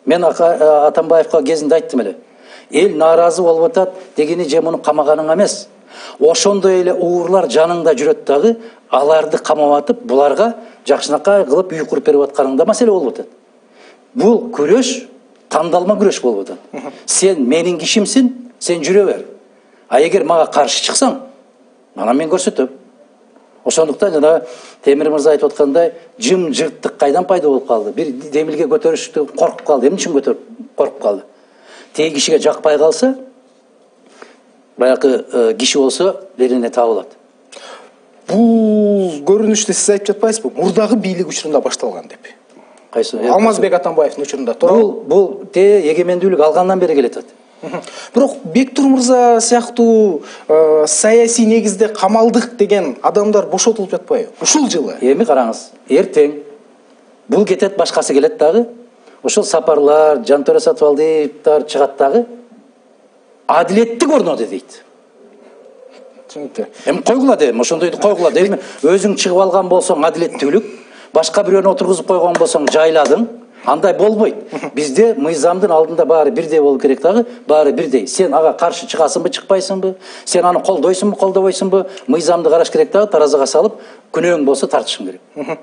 Мен Атамбаевка кезинде айттым эле. Эл нааразы болуп атат дегени же муну камаганың эмес. Ошондой эле уурлар жаныңда жүрөт дагы, аларды камап атып, буларга жакшынакай кылып үй куруп берип атканыңда маселе болуп атат. Бул күрөш тандалма күрөш болуп атат. Сен менин кишимсиң, сен жүрө бер. А эгер мага каршы чыксаң, анан мен көрсөтөм. Ошондуктан жана Темир мырза айтып аткандай, жым-жырттык кайдан пайда болуп калды? Бир демилге көтөрүштү коркуп калды. Эмне үчүн коркуп калды? Теги кишиге жакпай калса, баягы киши болсо берине табылат. Бул көрүнүштү сиз айтып жатпайсызбы? Мурдагы бийлик учурунда башталган деп. Кайсы? Алмазбек Атамбаевдин учурунда туурабы? Бул эгемендүүлүк алгандан бери келатат. Бирок Бектур мырза сыяктуу саясий негизде камалдык деген адамдар бошотулуп жатпайбы? Ушул жылы. Эми караңыз, эртең бул кетет, башкасы келет дагы. Ошол сапарлар, Жантөре Сатыбалдиевдер чыгат дагы. Адилеттик орноду дейт. Түшүнүктүү. Эми койгула дейм, ошондойду койгула дейм. Өзүң чыгып алган болсоң адилеттүүлүк, башка бирөөнү отургузуп койгон болсоң жайладың. Андай болбойт. Бизде мыйзамдын алдында баары бирдей болуу керек дагы, баары бирдей. Сен ага каршы чыгасыңбы, чыкпайсыңбы? Сен аны колдойсуңбу, колдобойсуңбу? Мыйзамды караш керек дагы, таразага салып, күнөөң болсо тартышың керек.